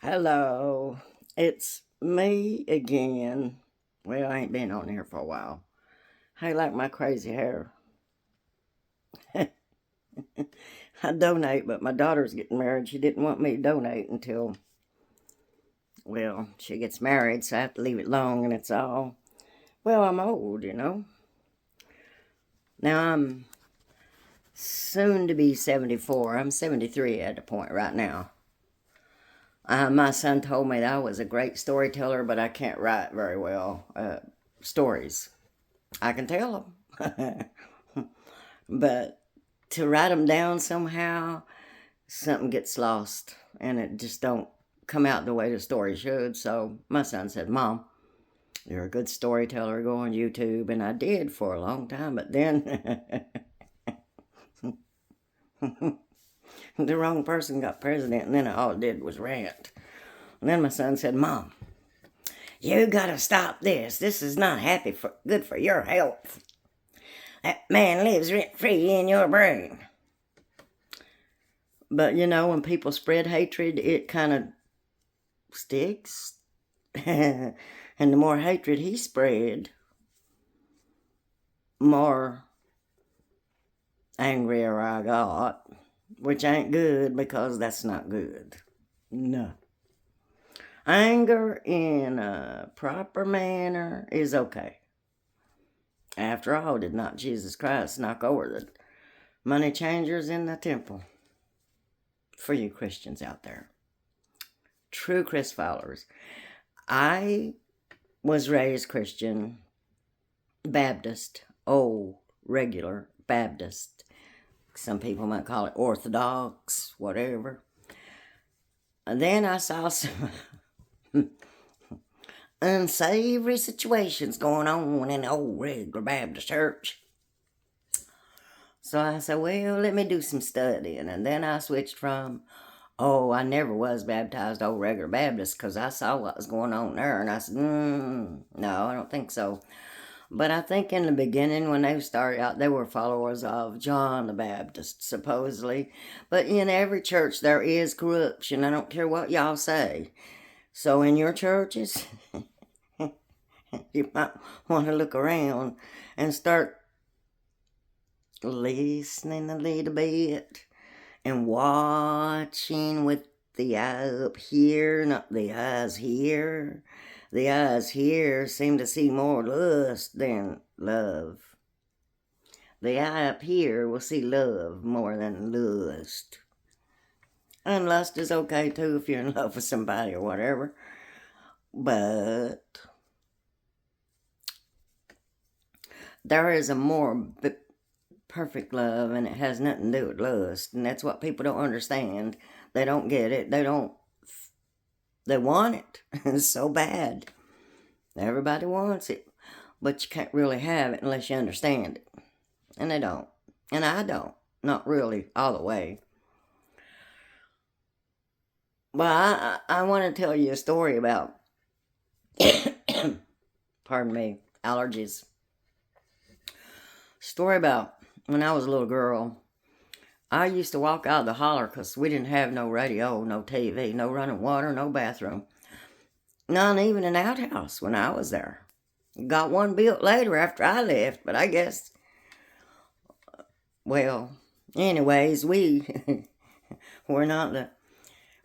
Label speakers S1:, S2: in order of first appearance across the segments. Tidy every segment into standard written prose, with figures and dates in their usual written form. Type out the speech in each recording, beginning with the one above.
S1: Hello, it's me again. Well, I ain't been on here for a while. How you like my crazy hair? I donate, but my daughter's getting married. She didn't want me to donate until, well, she gets married, so I have to leave it long, and it's all, well, I'm old. Now I'm soon to be 74. I'm 73 at the point right now. My son told me that I was a great storyteller, but I can't write very well stories. I can tell them. But to write them down somehow, something gets lost and it just don't come out the way the story should. So my son said, Mom, you're a good storyteller, go on YouTube. And I did for a long time, but then the wrong person got president, and then all it did was rant. And then my son said, Mom, you gotta stop this. This is not good for your health. That man lives rent free in your brain. But when people spread hatred, it kind of sticks. And the more hatred he spread, more angrier I got, which ain't good because that's not good. No. Anger in a proper manner is okay. After all, did not Jesus Christ knock over the money changers in the temple? For you Christians out there, true Christ followers. I was raised Christian, Baptist, regular Baptist. Some people might call it Orthodox, whatever. And then I saw some unsavory situations going on in the old regular Baptist church. So I said, well, let me do some studying. And then I switched from, I never was baptized old regular Baptist because I saw what was going on there. And I said, no, I don't think so. But I think in the beginning, when they started out, they were followers of John the Baptist, supposedly. But in every church, there is corruption. I don't care what y'all say. So in your churches, you might want to look around and start listening a little bit and watching with the eye up here, not the eyes here. The eyes here seem to see more lust than love. The eye up here will see love more than lust. And lust is okay too if you're in love with somebody or whatever. But there is a more perfect love, and it has nothing to do with lust. And that's what people don't understand. They don't get it. They want it so bad. Everybody wants it. But you can't really have it unless you understand it. And they don't. And I don't. Not really all the way. But I want to tell you a story about, pardon me, allergies. Story about when I was a little girl. I used to walk out of the holler because we didn't have no radio, no TV, no running water, no bathroom. Not even an outhouse when I was there. Got one built later after I left, but I guess, well, anyways, we were not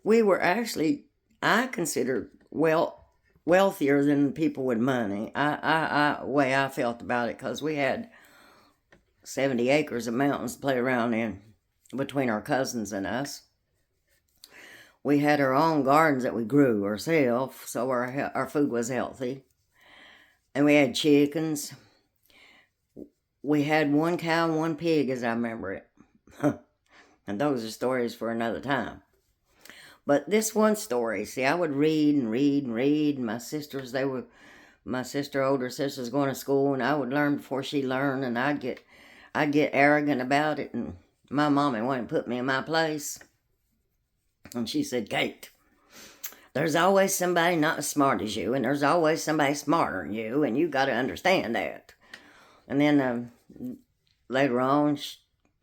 S1: we were actually, I considered, wealthier than people with money. Way I felt about it, because we had 70 acres of mountains to play around in between our cousins and us. We had our own gardens that we grew ourselves, so our food was healthy. And we had chickens. We had one cow and one pig, as I remember it. And those are stories for another time. But this one story, see, I would read and read and read. And my older sisters going to school, and I would learn before she learned, and I'd get arrogant about it, and my mommy wanted to put me in my place. And she said, Kate, there's always somebody not as smart as you, and there's always somebody smarter than you, and you got to understand that. And then later on,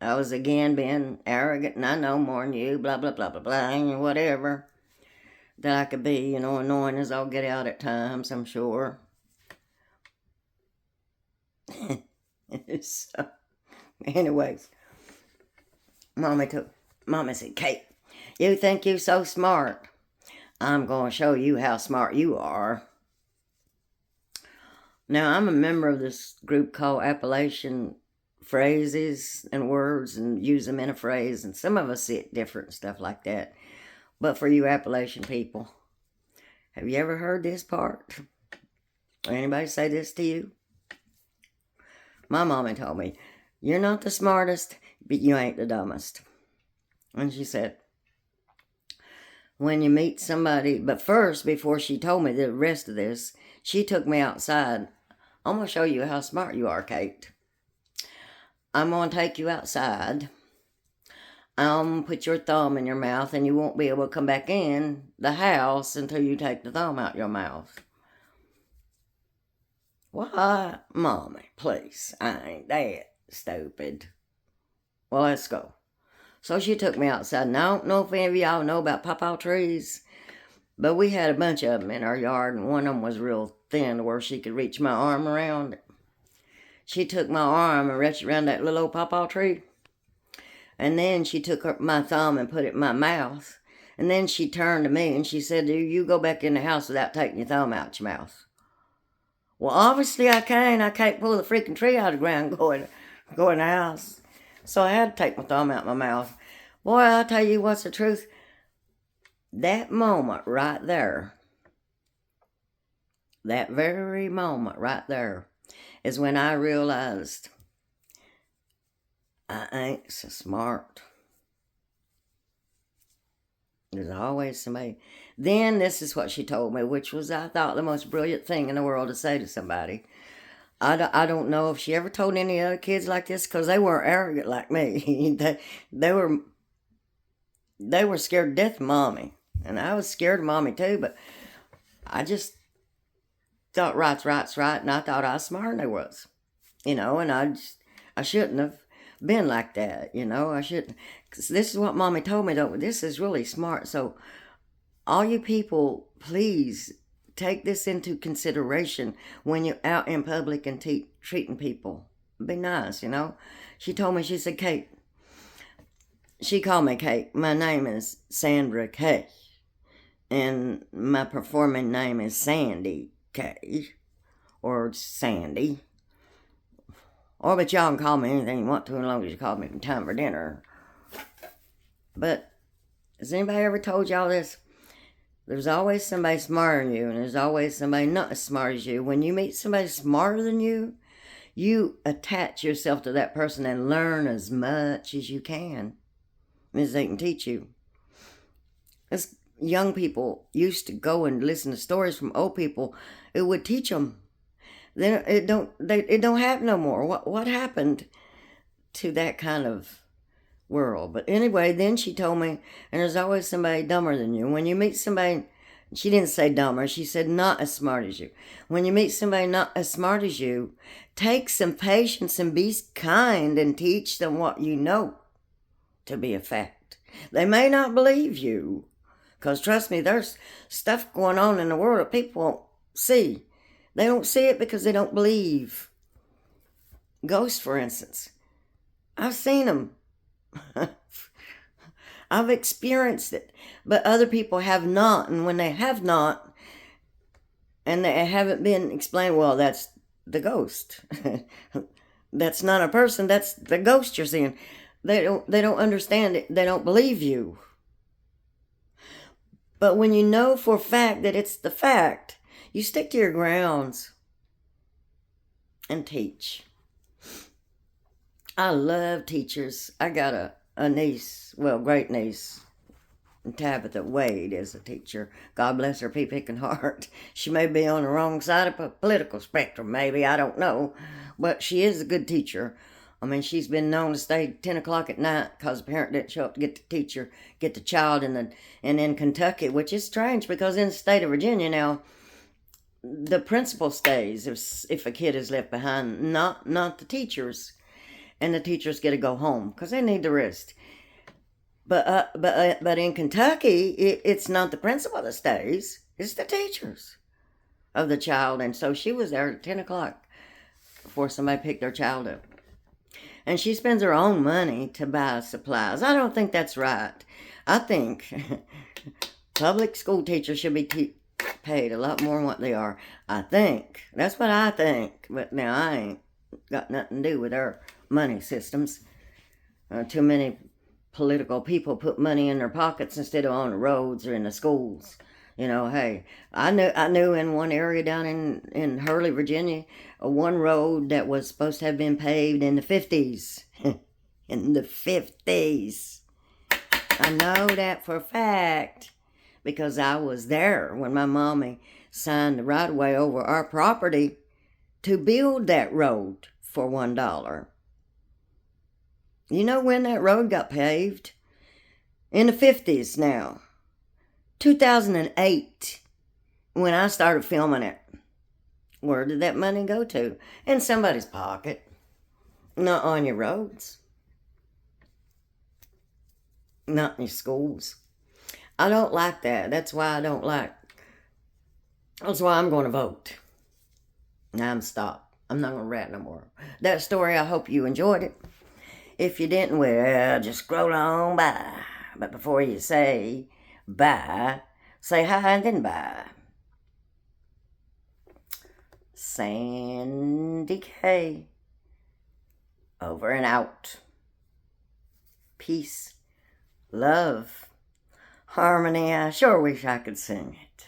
S1: I was again being arrogant, and I know more than you, blah, blah, blah, blah, blah, and whatever. that I could be, you know, annoying as I'll get out at times, I'm sure. So, anyways, Mommy said, Kate, you think you so smart. I'm going to show you how smart you are. Now, I'm a member of this group called Appalachian Phrases and Words, and use them in a phrase, and some of us see it different and stuff like that. But for you Appalachian people, have you ever heard this part? Or anybody say this to you? My mommy told me, you're not the smartest, but you ain't the dumbest. And she said, when you meet somebody, but first, before she told me the rest of this, she took me outside. I'm going to show you how smart you are, Kate. I'm going to take you outside. I'm going to put your thumb in your mouth, and you won't be able to come back in the house until you take the thumb out your mouth. Why, Mommy, please, I ain't that stupid. Well, let's go. So she took me outside, and I don't know if any of y'all know about pawpaw trees, but we had a bunch of them in our yard, and one of them was real thin where she could reach my arm around it. She took my arm and reached around that little old pawpaw tree, and then she took my thumb and put it in my mouth, and then she turned to me and she said, do you go back in the house without taking your thumb out your mouth? Well, obviously I can't pull the freaking tree out of the ground and go in the house. So I had to take my thumb out my mouth. Boy, I'll tell you what's the truth. That moment right there, that very moment right there, is when I realized I ain't so smart. There's always somebody. Then this is what she told me, which was, I thought, the most brilliant thing in the world to say to somebody. I don't know if she ever told any other kids like this, because they weren't arrogant like me. they were scared to death of Mommy. And I was scared of Mommy too, but I just thought right's right, and I thought I was smarter than I was. You know, and I shouldn't have been like that, you know. I shouldn't. 'Cause this is what Mommy told me, though. This is really smart. So all you people, please take this into consideration when you're out in public and treating people. Be nice, you know. She told me, she said, Kate. She called me Kate. My name is Sandra Kay. And my performing name is Sandy Kay. Or Sandy. Or, but y'all can call me anything you want to, as long as you call me in time for dinner. But, has anybody ever told y'all this? There's always somebody smarter than you, and there's always somebody not as smart as you. When you meet somebody smarter than you, you attach yourself to that person and learn as much as you can, as they can teach you. As young people used to go and listen to stories from old people, it would teach them. Then it don't happen no more. What happened to that kind of world? But anyway, then she told me, and there's always somebody dumber than you. When you meet somebody, she didn't say dumber, she said not as smart as you. When you meet somebody not as smart as you, take some patience and be kind and teach them what you know to be a fact. They may not believe you, because trust me, there's stuff going on in the world that people won't see. They don't see it because they don't believe. Ghosts, for instance. I've seen them. I've experienced it. But other people have not. And when they have not, and they haven't been explained, well, that's the ghost. That's not a person. That's the ghost you're seeing. They don't understand it. They don't believe you. But when you know for a fact that it's the fact, you stick to your grounds and teach. I love teachers. I got a niece, well, great niece, Tabitha Wade is a teacher. God bless her pea-picking heart. She may be on the wrong side of the political spectrum, maybe, I don't know. But she is a good teacher. I mean, she's been known to stay 10 o'clock at night because the parent didn't show up to get the child and in Kentucky, which is strange because in the state of Virginia now, the principal stays if a kid is left behind, not the teachers. And the teachers get to go home because they need the rest. But in Kentucky, it's not the principal that stays; it's the teachers of the child. And so she was there at 10 o'clock before somebody picked their child up, and she spends her own money to buy supplies. I don't think that's right. I think public school teachers should be paid a lot more than what they are. I think that's what I think. But now I ain't got nothing to do with their money systems. Too many political people put money in their pockets instead of on the roads or in the schools. Hey, I knew in one area down in Hurley, Virginia, one road that was supposed to have been paved in the 50s. In the 50s. I know that for a fact because I was there when my mommy signed the right of way over our property to build that road for $1. You know when that road got paved? In the 50s now. 2008, when I started filming it. Where did that money go to? In somebody's pocket. Not on your roads. Not in your schools. I don't like that. That's why I'm going to vote. Now I'm stopped. I'm not going to rat no more. That story, I hope you enjoyed it. If you didn't, well, just scroll on by. But before you say bye, say hi and then bye. Sandy K. Over and out. Peace, love, harmony. I sure wish I could sing it.